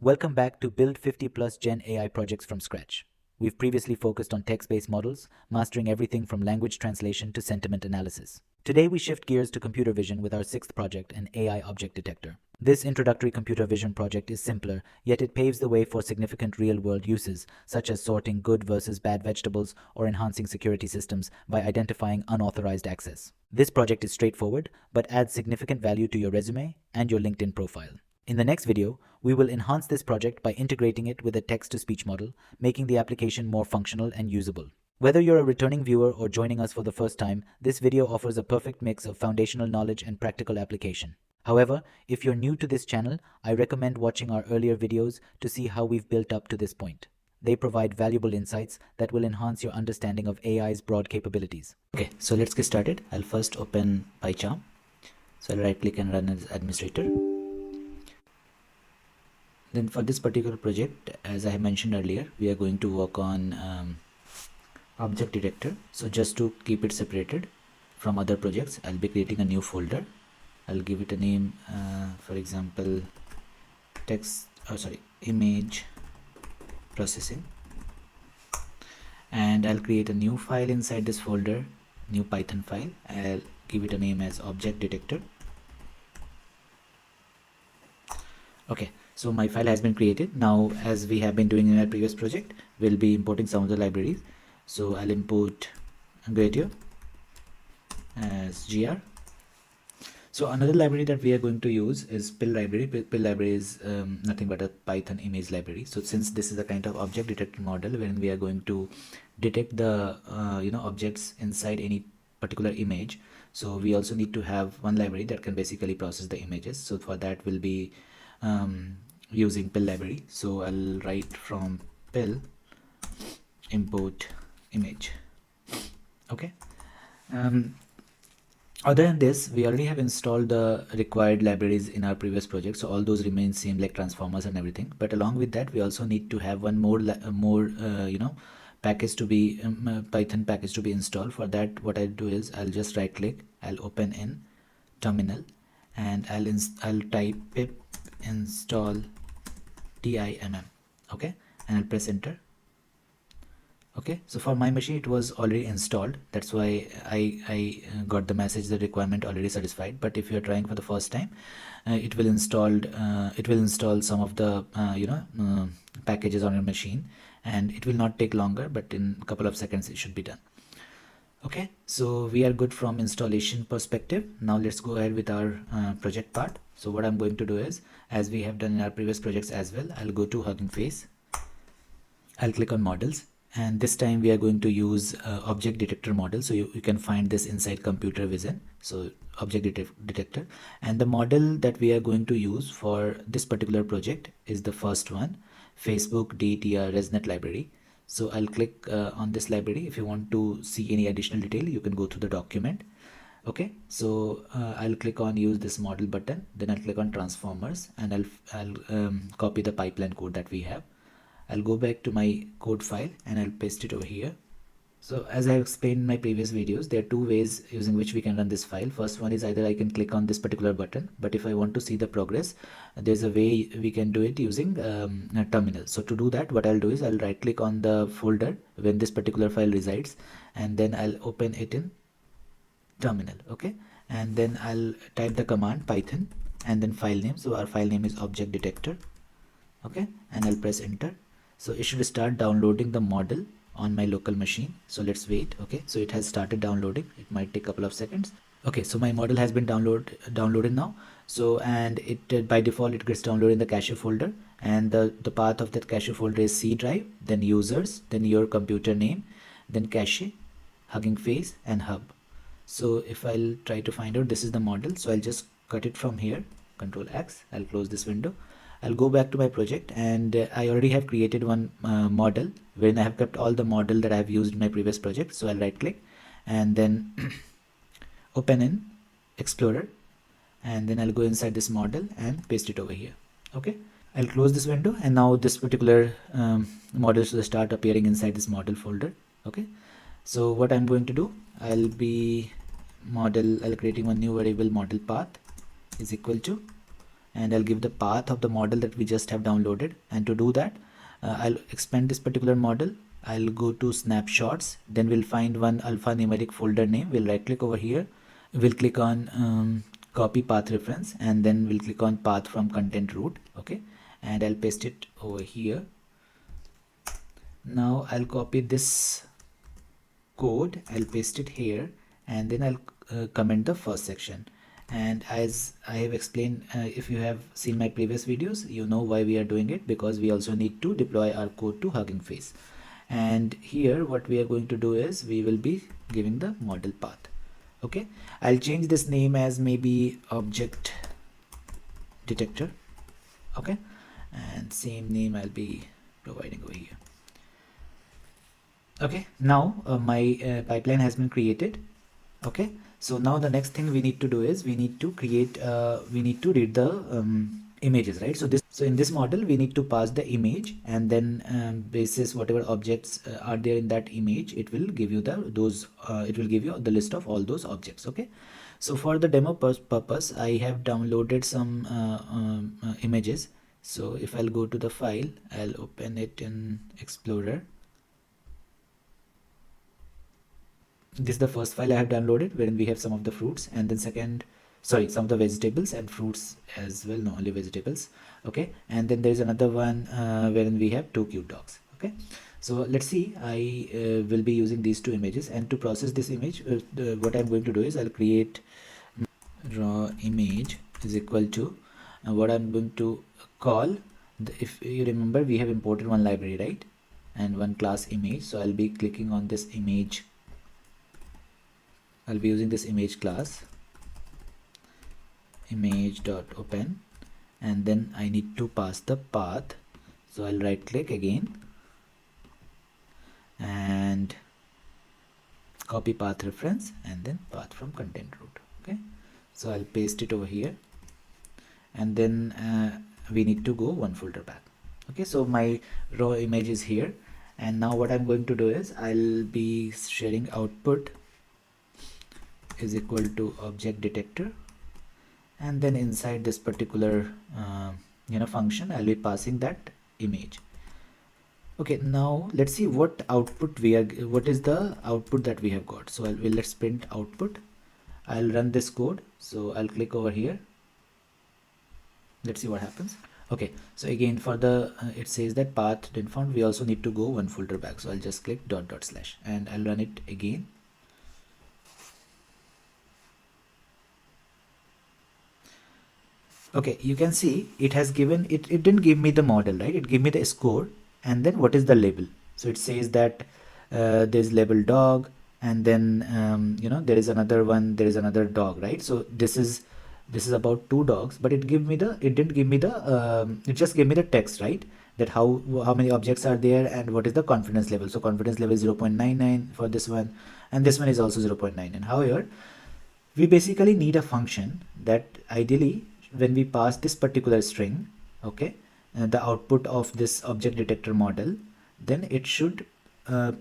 Welcome back to Build 50 plus Gen AI projects from scratch. We've previously focused on text-based models, mastering everything from language translation to sentiment analysis. Today we shift gears to computer vision with our sixth project, an AI Object Detector. This introductory computer vision project is simpler, yet it paves the way for significant real-world uses, such as sorting good versus bad vegetables or enhancing security systems by identifying unauthorized access. This project is straightforward, but adds significant value to your resume and your LinkedIn profile. In the next video, we will enhance this project by integrating it with a text-to-speech model, making the application more functional and usable. Whether you're a returning viewer or joining us for the first time, this video offers a perfect mix of foundational knowledge and practical application. However, if you're new to this channel, I recommend watching our earlier videos to see how we've built up to this point. They provide valuable insights that will enhance your understanding of AI's broad capabilities. Okay, so let's get started. I'll first open PyCharm. So I'll right click and run as administrator. Then for this particular project, as I mentioned earlier, we are going to work on object detector. So just to keep it separated from other projects, I'll be creating a new folder. I'll give it a name, for example, image processing, and I'll create a new file inside this folder, new Python file. I'll give it a name as object detector. Okay, so my file has been created. Now, as we have been doing in our previous project, we'll be importing some of the libraries. So I'll import Gradio as gr. So another library that we are going to use is pill library. Pill library is nothing but a Python image library. So since this is a kind of object detector model wherein we are going to detect the objects inside any particular image, so we also need to have one library that can basically process the images. So for that we'll be using pill library. So I'll write from pill import image. Okay. Other than this, we already have installed the required libraries in our previous project, so all those remain same, like transformers and everything. But along with that, we also need to have one more package to be Python package to be installed. For that, what I do is I'll just right click, I'll open in terminal, and I'll type pip install dimm. Okay, and I'll press enter. Okay, so for my machine it was already installed, that's why I got the message the requirement already satisfied. But if you are trying for the first time, it will install some of the packages on your machine, and it will not take longer, but in a couple of seconds it should be done. Okay, so we are good from installation perspective. Now let's go ahead with our project part. So what I'm going to do is, as we have done in our previous projects as well, I'll go to Hugging Face, I'll click on models, and this time we are going to use object detector model. So you can find this inside computer vision, so object detector, and the model that we are going to use for this particular project is the first one, Facebook DTR ResNet library. So I'll click on this library. If you want to see any additional detail, you can go through the document. Okay, so I'll click on use this model button, then I'll click on transformers, and I'll copy the pipeline code that we have. I'll go back to my code file and I'll paste it over here. So as I explained in my previous videos, there are two ways using which we can run this file. First one is either I can click on this particular button, but if I want to see the progress, there's a way we can do it using a terminal. So to do that, what I'll do is I'll right click on the folder when this particular file resides, and then I'll open it in terminal. Okay, and then I'll type the command Python and then file name. So our file name is object detector. Okay, and I'll press enter. So it should start downloading the model on my local machine. So let's wait. Okay, so it has started downloading. It might take a couple of seconds. Okay, so my model has been downloaded now. So, and it by default it gets downloaded in the cache folder, and the path of that cache folder is C drive, then users, then your computer name, then cache, Hugging Face, and hub. So if I'll try to find out, this is the model. So I'll just cut it from here, Control X. I'll close this window. I'll go back to my project, and I already have created one model wherein I have kept all the model that I have used in my previous project. So I'll right click and then open in Explorer, and then I'll go inside this model and paste it over here. Okay, I'll close this window, and now this particular model should start appearing inside this model folder. Okay, so what I'm going to do, I'll creating one new variable, model path is equal to and I'll give the path of the model that we just have downloaded. And to do that, I'll expand this particular model. I'll go to snapshots, then we'll find one alphanumeric folder name. We'll right click over here. We'll click on copy path reference, and then we'll click on path from content root. Okay, and I'll paste it over here. Now I'll copy this code, I'll paste it here, and then I'll comment the first section. And as I have explained, if you have seen my previous videos, you know why we are doing it, because we also need to deploy our code to Hugging Face. And here what we are going to do is we will be giving the model path. Okay, I'll change this name as maybe Object Detector. Okay, and same name I'll be providing over here. Okay, now my pipeline has been created. Okay, so now the next thing we need to do is we need to create we need to read the images, right? So in this model we need to pass the image, and then basis whatever objects are there in that image, it will give you it will give you the list of all those objects. Okay, so for the demo purpose, I have downloaded some images. So if I'll go to the file, I'll open it in Explorer. This is the first file I have downloaded, wherein we have some of the fruits, and then some of the vegetables and fruits as well, no, only vegetables. Okay, and then there is another one wherein we have 2 cute dogs. Okay, so let's see. I will be using these 2 images, and to process this image, what I'm going to do is I'll create raw image is equal to what I'm going to call if you remember, we have imported one library, right, and one class image. So I'll be clicking on this image. I'll be using this image class, image.open, and then I need to pass the path. So I'll right click again and copy path reference, and then path from content root. Okay, so I'll paste it over here, and then we need to go one folder back. Okay, so my raw image is here, and now what I'm going to do is I'll be sharing output is equal to object detector, and then inside this particular function, I'll be passing that image. Okay, now let's see what is the output that we have got. So let's print output. I'll run this code. So I'll click over here. Let's see what happens. Okay, so again for the it says that path didn't found. We also need to go one folder back. So I'll just click .. and I'll run it again. Okay, you can see it has given it didn't give me the model, right? It gave me the score, and then what is the label. So it says that there's label dog, and then there is another one, there is another dog, right? So this is about 2 dogs, but it didn't give me the it just gave me the text, right? That how many objects are there and what is the confidence level. So confidence level is 0.99 for this one, and this one is also 0.99. However, we basically need a function that ideally when we pass this particular string, okay, the output of this object detector model, then it should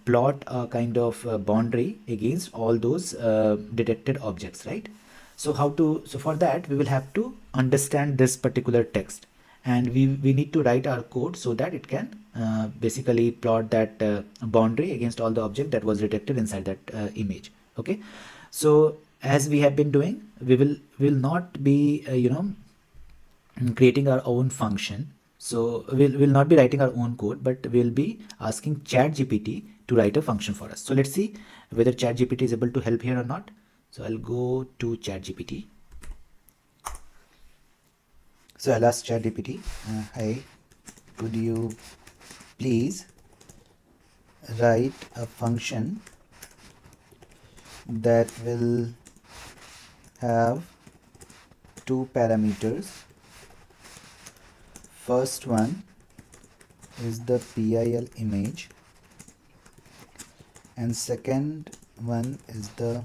plot a kind of boundary against all those detected objects, right? So for that we will have to understand this particular text, and we need to write our code so that it can basically plot that boundary against all the object that was detected inside that image. Okay, so as we have been doing, we will not be creating our own function. So we'll not be writing our own code, but we'll be asking ChatGPT to write a function for us. So let's see whether ChatGPT is able to help here or not. So I'll go to ChatGPT. So I'll ask ChatGPT, hi, could you please write a function that will have 2 parameters. First one is the PIL image, and second one is the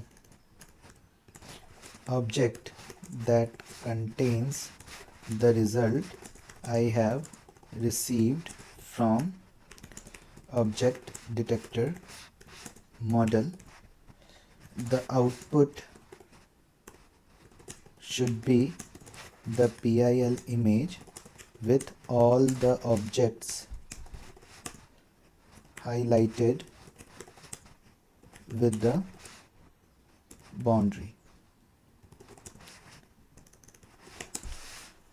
object that contains the result I have received from object detector model. The output should be the PIL image with all the objects highlighted with the boundary.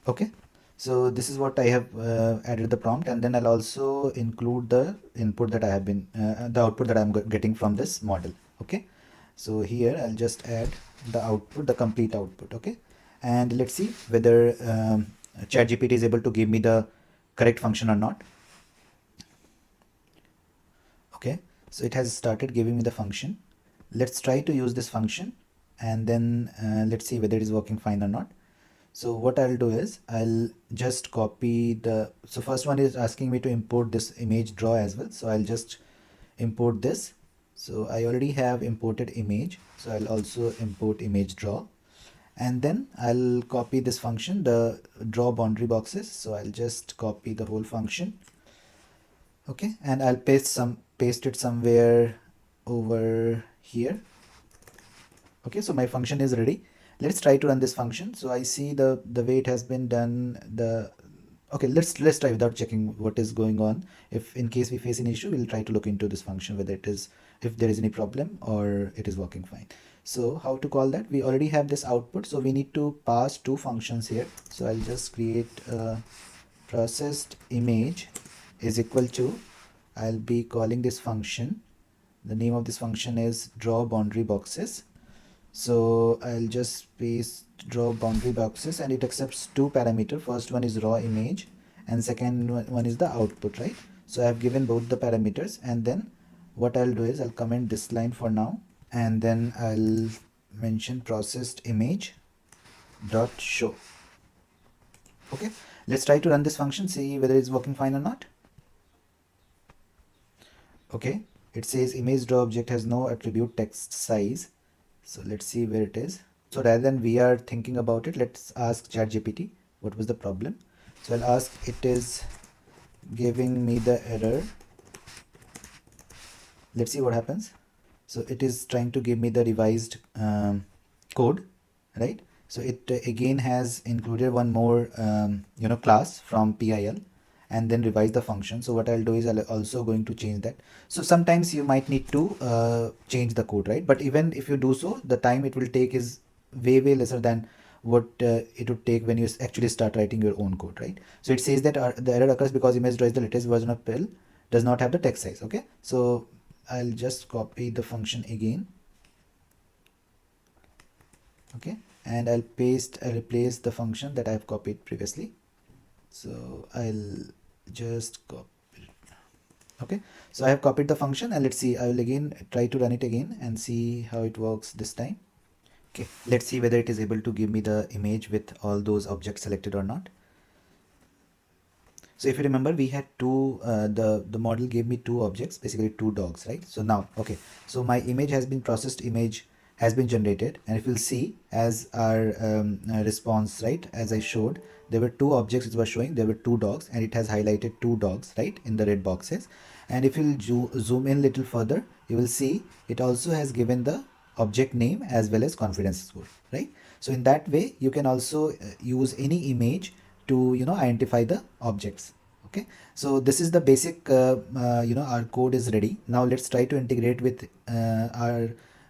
Okay, so this is what I have added the prompt, and then I'll also include the input that I have been the output that I'm getting from this model. Okay, so here I'll just add the output, the complete output. Okay, and let's see whether ChatGPT is able to give me the correct function or not. Okay, so it has started giving me the function. Let's try to use this function, and then let's see whether it is working fine or not. So what I'll do is I'll just copy the, so first one is asking me to import this image draw as well. So I'll just import this. So I already have imported image. So I'll also import image draw. And then I'll copy this function, the draw boundary boxes. So I'll just copy the whole function. Okay, and I'll paste it somewhere over here. Okay, so my function is ready. Let's try to run this function. So I see the way it has been done. Okay, let's try without checking what is going on. If in case we face an issue, we'll try to look into this function, whether it is, if there is any problem or it is working fine. So how to call that? We already have this output, so we need to pass two functions here. So I'll just create a processed image is equal to, I'll be calling this function. The name of this function is draw boundary boxes. So I'll just paste draw boundary boxes, and it accepts two parameters. First one is raw image and second one is the output, right? So I've given both the parameters, and then what I'll do is I'll comment this line for now, and then I'll mention processed image dot show. Okay, let's try to run this function, see whether it's working fine or not. Okay, it says image draw object has no attribute text size. So let's see where it is. So rather than we are thinking about it, let's ask ChatGPT what was the problem. So I'll ask, it is giving me the error. Let's see what happens. So it is trying to give me the revised code, right? So it again has included one more class from PIL, and then revise the function. So what I'll do is I'll also going to change that. So sometimes you might need to change the code, right? But even if you do so, the time it will take is way lesser than what it would take when you actually start writing your own code, right? So it says that the error occurs because image draw is the latest version of PIL, does not have the text size. Okay, so I'll just copy the function again. Okay, and I'll replace the function that I've copied previously. So I'll just copy it. Okay, so I have copied the function, and let's see, I will again try to run it again and see how it works this time. Okay, let's see whether it is able to give me the image with all those objects selected or not. So if you remember, we had two, the model gave me two objects, basically two dogs, right? So now, okay, so my image has been processed, image has been generated, and if you'll see as our response, right, as I showed, there were two objects which were showing, there were two dogs, and it has highlighted two dogs, right, in the red boxes. And if you'll zoom in a little further, you will see it also has given the object name as well as confidence score, right? So in that way, you can also use any image to identify the objects. Okay, so this is the basic our code is ready. Now let's try to integrate with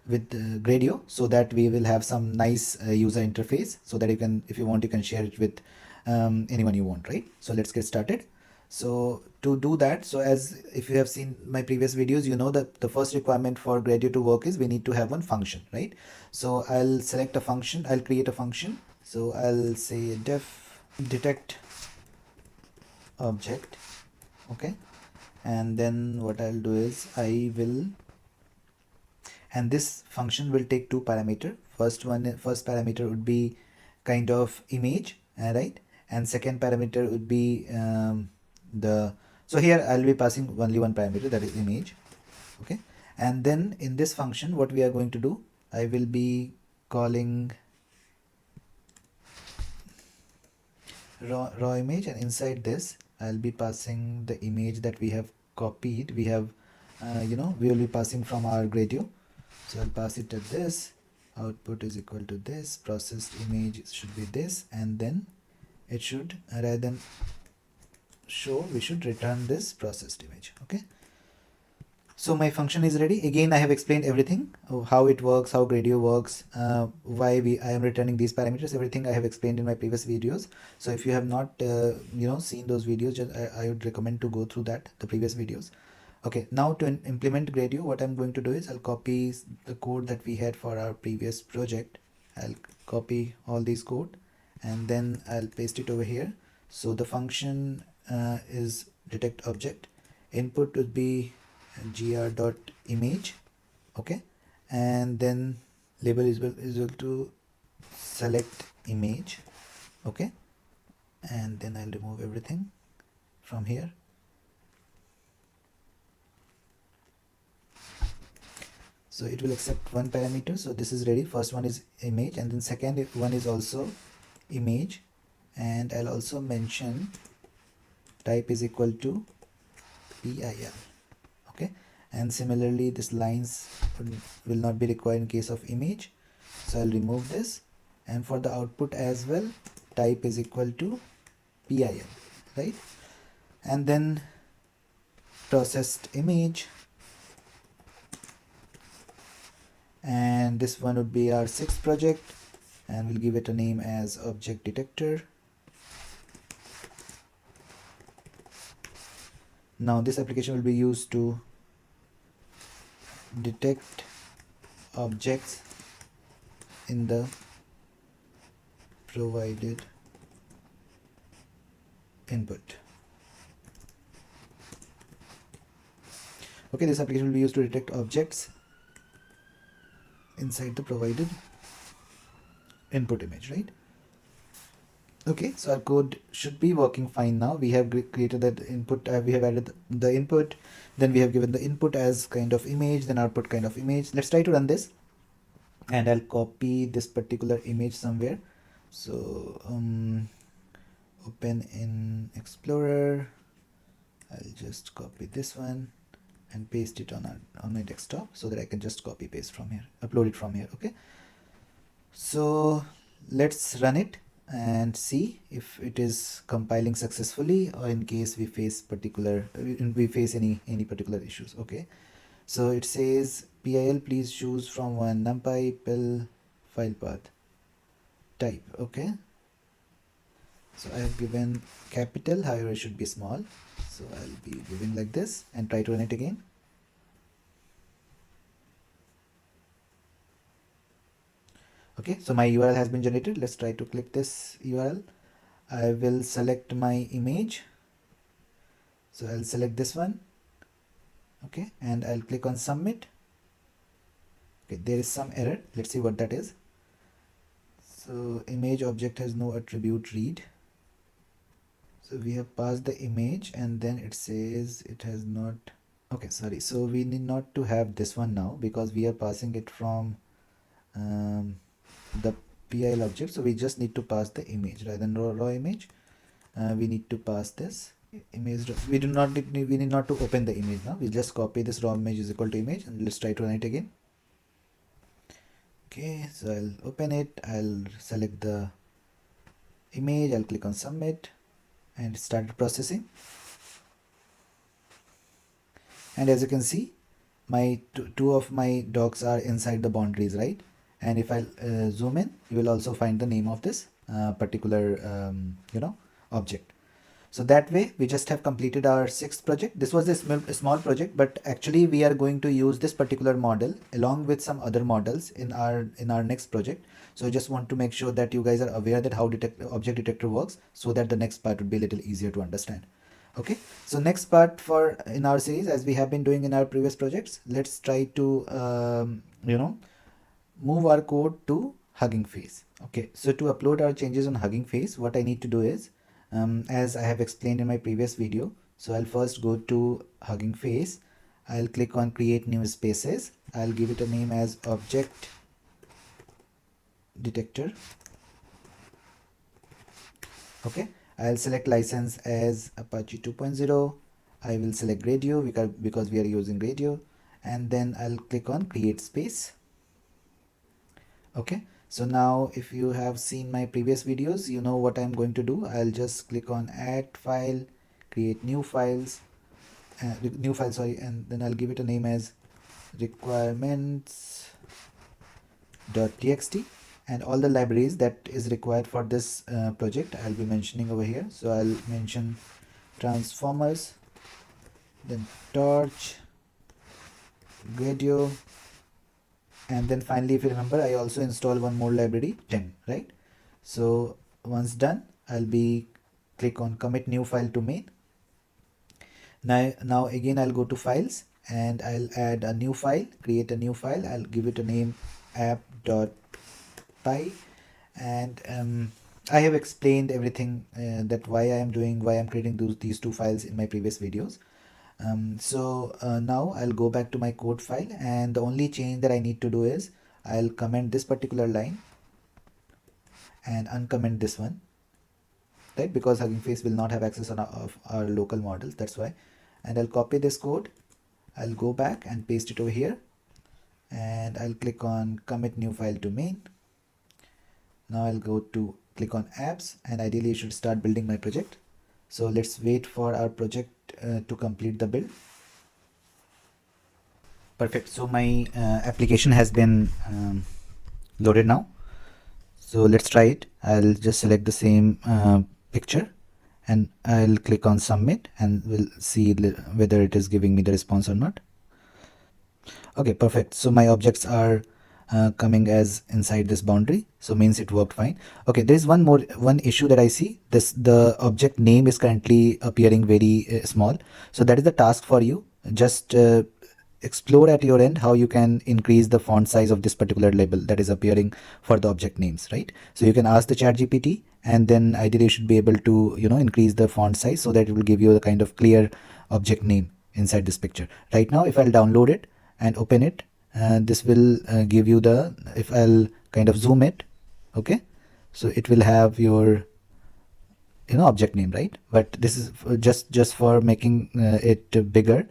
Gradio, so that we will have some nice user interface, so that you can, if you want, you can share it with anyone you want, right? So let's get started. So to do that, so as if you have seen my previous videos, you know that the first requirement for Gradio to work is we need to have one function, right? So I'll select a function, I'll create a function. So I'll say def detect object. Okay, and then what I'll do is I will, and this function will take two parameter. First parameter would be kind of image, right? And second parameter would be so here I'll be passing only one parameter, that is image. Okay, and then in this function, what we are going to do, I will be calling raw image, and inside this I'll be passing the image that we have copied. We have we will be passing from our Gradio. So I'll pass it to this, output is equal to this, processed image should be this, and then it should, rather than show, we should return this processed image. Okay, so my function is ready. Again, I have explained everything, how it works, how Gradio works, why I am returning these parameters. Everything I have explained in my previous videos. So if you have not seen those videos, I would recommend to go through the previous videos. Okay, now to implement Gradio, what I'm going to do is I'll copy the code that we had for our previous project. I'll copy all these code and then I'll paste it over here. So the function is detect object. Input would be gr.image. Okay, and then label is equal to select image. Okay, and then I'll remove everything from here. So it will accept one parameter. So this is ready. First one is image, and then second one is also image, and I'll also mention type is equal to PIL. Okay, and similarly this lines will not be required in case of image, so I'll remove this. And for the output as well, type is equal to PIL, right? And then processed image, and this one would be our sixth project, and we'll give it a name as Object Detector. Now this application will be used to detect objects in the provided input. Okay, this application will be used to detect objects inside the provided input image, right? Okay, so our code should be working fine now. We have created that input, we have added the input, then we have given the input as kind of image, then output kind of image. Let's try to run this, and I'll copy this particular image somewhere. So open in Explorer, I'll just copy this one and paste it on my desktop so that I can just copy paste from here, upload it from here. Okay, so let's run it and see if it is compiling successfully, or in case we face any particular issues. Okay, so it says PIL, please choose from one numpy pil file path type. Okay, so I have given capital, however it should be small, so I'll be giving like this and try to run it again. Okay, so my URL has been generated. Let's try to click this URL. I will select my image, so I'll select this one. Okay, and I'll click on submit. Okay, there is some error. Let's see what that is. So image object has no attribute read. So we have passed the image and then it says it has not. Okay, sorry, so we need not to have this one now because we are passing it from the PIL object. So we just need to pass the image rather than raw image. We need to pass this image. We need not to open the image now. We'll just copy this raw image is equal to image, and let's try to run it again. Okay, so I'll open it, I'll select the image, I'll click on submit, and it started processing. And as you can see, my two of my dogs are inside the boundaries, right? And if I zoom in, you will also find the name of this particular object. So that way we just have completed our sixth project. This was a small project, but actually we are going to use this particular model along with some other models in our next project. So I just want to make sure that you guys are aware that how object detector works, so that the next part would be a little easier to understand. Okay, so next part in our series, as we have been doing in our previous projects, let's try to move our code to Hugging Face. Okay, so to upload our changes on Hugging Face, what I need to do is, as I have explained in my previous video, so I'll first go to Hugging Face. I'll click on create new spaces. I'll give it a name as Object Detector. Okay, I'll select license as Apache 2.0. I will select Gradio because we are using Gradio, and then I'll click on create space. Okay, So now if you have seen my previous videos, you know what I'm going to do. I'll just click on add file, create new files, sorry, and then I'll give it a name as requirements.txt, and all the libraries that is required for this project I'll be mentioning over here. So I'll mention transformers, then torch, radio, and then finally, if you remember, I also install one more library, gem, right? So once done, I'll be click on commit new file to main. Now again I'll go to files and I'll add a new file, create a new file. I'll give it a name app.py, and I have explained everything that why I'm creating these two files in my previous videos. Now I'll go back to my code file, and the only change that I need to do is I'll comment this particular line and uncomment this one, right? Because Hugging Face will not have access on our local models, that's why. And I'll copy this code, I'll go back and paste it over here, and I'll click on commit new file to main. Now I'll go to click on apps, and ideally you should start building my project. So let's wait for our project to complete the build. Perfect. So my application has been loaded now. So let's try it. I'll just select the same picture and I'll click on submit, and we'll see whether it is giving me the response or not. Okay, perfect. So my objects are coming as inside this boundary, so means it worked fine. Okay, there is one issue that I see. The object name is currently appearing very small, so that is the task for you. Just explore at your end how you can increase the font size of this particular label that is appearing for the object names, right? So you can ask the ChatGPT, and then ideally you should be able to increase the font size so that it will give you a kind of clear object name inside this picture. Right now, if I'll download it and open it, this will give you the, if I'll kind of zoom it, okay, so it will have your object name, right? But this is just for making it bigger.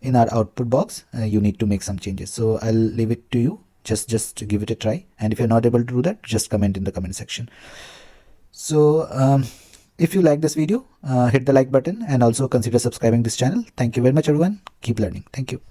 In our output box, you need to make some changes, so I'll leave it to you. Just give it a try, and if you're not able to do that, just comment in the comment section. So if you like this video, hit the like button and also consider subscribing this channel. Thank you very much, everyone. Keep learning. Thank you.